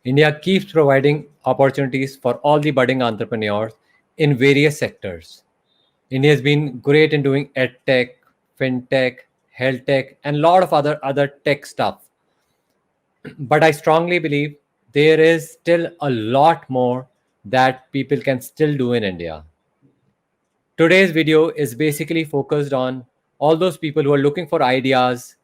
India keeps providing opportunities for all the budding entrepreneurs in various sectors. India has been great in doing edtech, fintech, health tech, and a lot of other tech stuff. But I strongly believe there is still a lot more that people can still do in India. Today's video is basically focused on all those people who are looking for ideas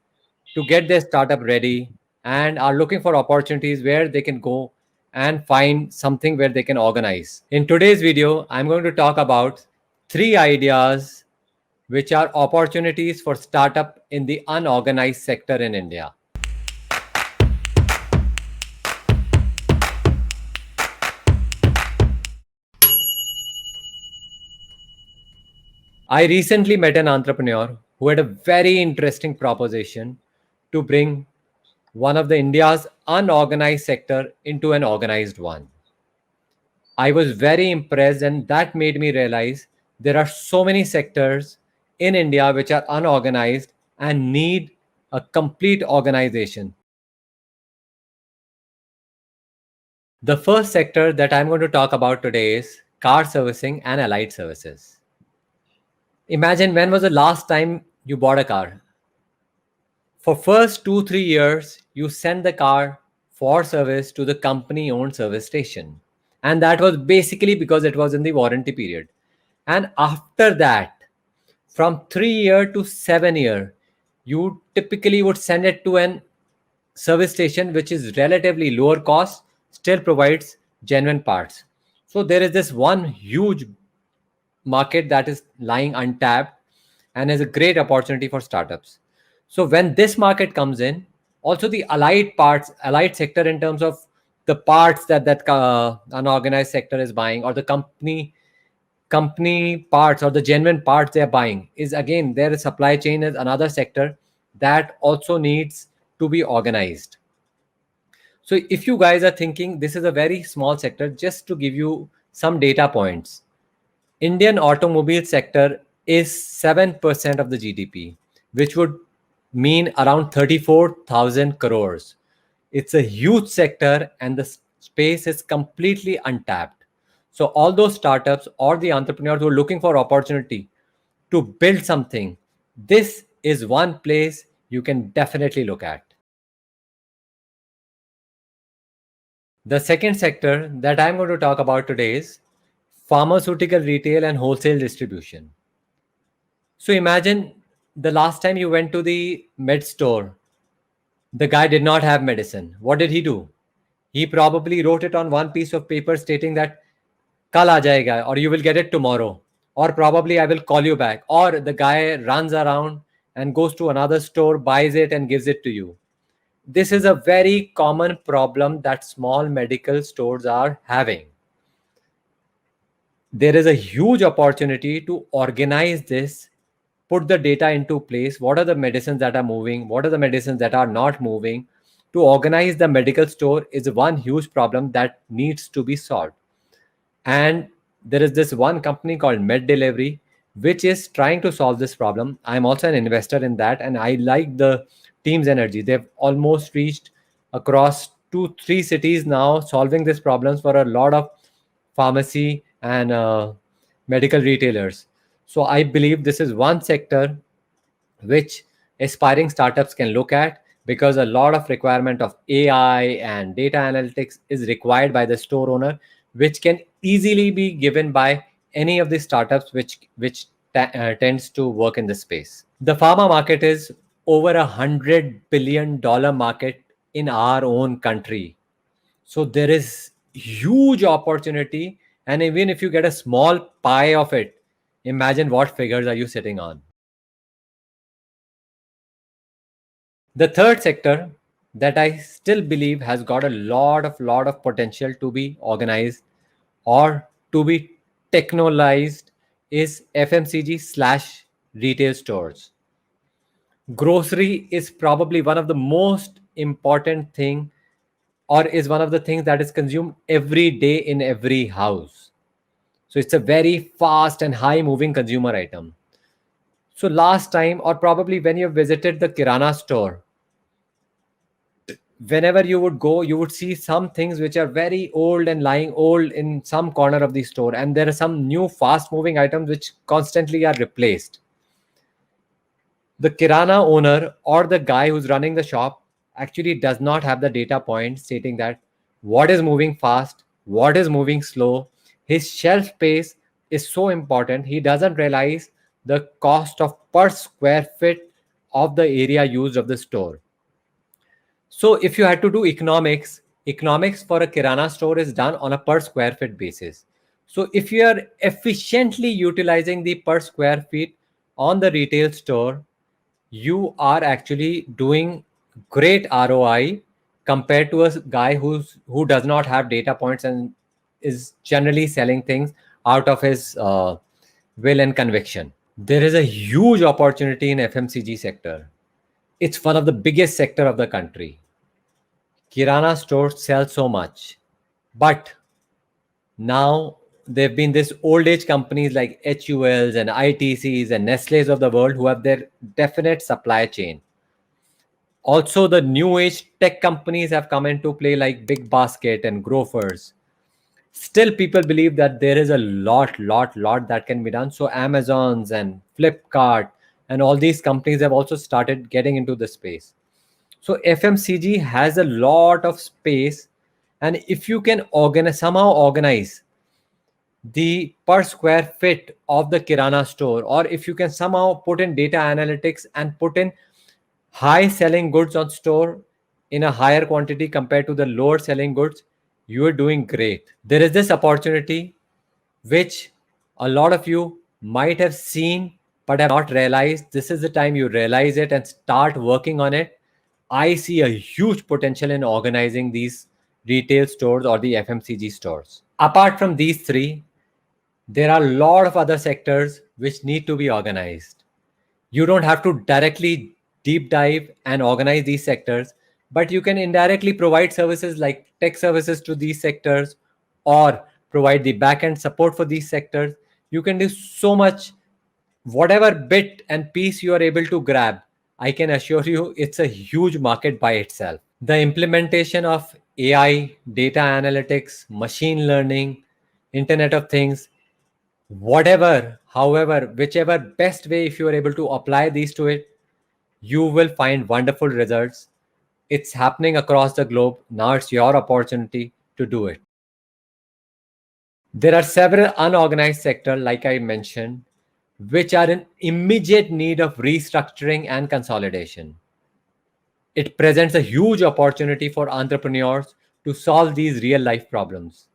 to get their startup ready and are looking for opportunities where they can go and find something where they can organize. In today's video, I'm going to talk about 3 ideas which are opportunities for startup in the unorganized sector in India. I recently met an entrepreneur who had a very interesting proposition to bring one of the India's unorganized sector into an organized one. I was very impressed, and that made me realize there are so many sectors in India which are unorganized and need a complete organization. The first sector that I'm going to talk about today is car servicing and allied services. Imagine, when was the last time you bought a car? For first 2 3 years, you send the car for service to the company owned service station, and that was basically because it was in the warranty period. And after that, from 3 year to 7 year, you typically would send it to an service station which is relatively lower cost, still provides genuine parts. So there is this one huge market that is lying untapped and is a great opportunity for startups. So when this market comes in, also the allied sector, in terms of the parts that unorganized sector is buying, or the company parts or the genuine parts they're buying, is again, their supply chain is another sector that also needs to be organized. So if you guys are thinking this is a very small sector, just to give you some data points, Indian automobile sector is 7% of the GDP, which would mean around 34,000 crores. It's a huge sector, and the space is completely untapped. So all those startups or the entrepreneurs who are looking for opportunity to build something, this is one place you can definitely look at. The second sector that I'm going to talk about today is pharmaceutical retail and wholesale distribution. So imagine, the last time you went to the med store, the guy did not have medicine. What did he do? He probably wrote it on one piece of paper stating that kal aa jayega, or you will get it tomorrow, or probably I will call you back. Or the guy runs around and goes to another store, buys it, and gives it to you. This is a very common problem that small medical stores are having. There is a huge opportunity to organize this, put the data into place. What are the medicines that are moving? What are the medicines that are not moving? To organize the medical store is one huge problem that needs to be solved. And there is this one company called Med Delivery, which is trying to solve this problem. I'm also an investor in that, and I like the team's energy. They've almost reached across 2 3 cities now, solving these problems for a lot of pharmacy and medical retailers. So I believe this is one sector which aspiring startups can look at, because a lot of requirement of AI and data analytics is required by the store owner, which can easily be given by any of the startups which tends to work in this space. The pharma market is over $100 billion market in our own country. So there is huge opportunity, and even if you get a small pie of it, imagine what figures are you sitting on. The third sector that I still believe has got a lot of potential to be organized or to be technologized is FMCG slash retail stores. Grocery is probably one of the most important thing, or is one of the things that is consumed every day in every house. So it's a very fast and high moving consumer item. So last time, or probably when you visited the Kirana store, whenever you would go, you would see some things which are very old and lying old in some corner of the store, and there are some new fast moving items which constantly are replaced. The kirana owner or the guy who's running the shop actually does not have the data point stating that what is moving fast, what is moving slow. His shelf space is so important. He doesn't realize the cost of per square feet of the area used of the store. So if you had to do economics for a kirana store is done on a per square feet basis. So if you are efficiently utilizing the per square feet on the retail store, you are actually doing great ROI compared to a guy who does not have data points and is generally selling things out of his will and conviction. There is a huge opportunity in FMCG sector. It's one of the biggest sector of the country. Kirana stores sell so much, but now there've been this old age companies like HULs and ITCs and Nestle's of the world who have their definite supply chain. Also, the new age tech companies have come into play like Big Basket and Grofers. Still, people believe that there is a lot that can be done. So, Amazons and Flipkart and all these companies have also started getting into the space. So, FMCG has a lot of space, and if you can somehow organize the per square feet of the kirana store, or if you can somehow put in data analytics and put in high selling goods on store in a higher quantity compared to the lower selling goods, you are doing great. There is this opportunity which a lot of you might have seen but have not realized. This is the time you realize it and start working on it. I see a huge potential in organizing these retail stores or the FMCG stores. Apart from these three, there are a lot of other sectors which need to be organized. You don't have to directly deep dive and organize these sectors, but you can indirectly provide services like tech services to these sectors or provide the backend support for these sectors. You can do so much. Whatever bit and piece you are able to grab, I can assure you it's a huge market by itself. The implementation of AI, data analytics, machine learning, Internet of Things, whatever, however, whichever best way, if you are able to apply these to it, you will find wonderful results. It's happening across the globe. Now it's your opportunity to do it. There are several unorganized sectors, like I mentioned, which are in immediate need of restructuring and consolidation. It presents a huge opportunity for entrepreneurs to solve these real life problems.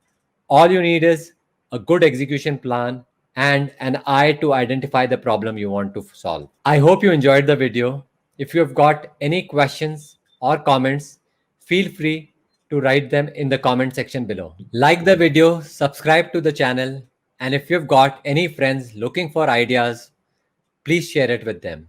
All you need is a good execution plan and an eye to identify the problem you want to solve. I hope you enjoyed the video. If you have got any questions or comments, feel free to write them in the comment section below. Like the video, subscribe to the channel, and if you've got any friends looking for ideas, please share it with them.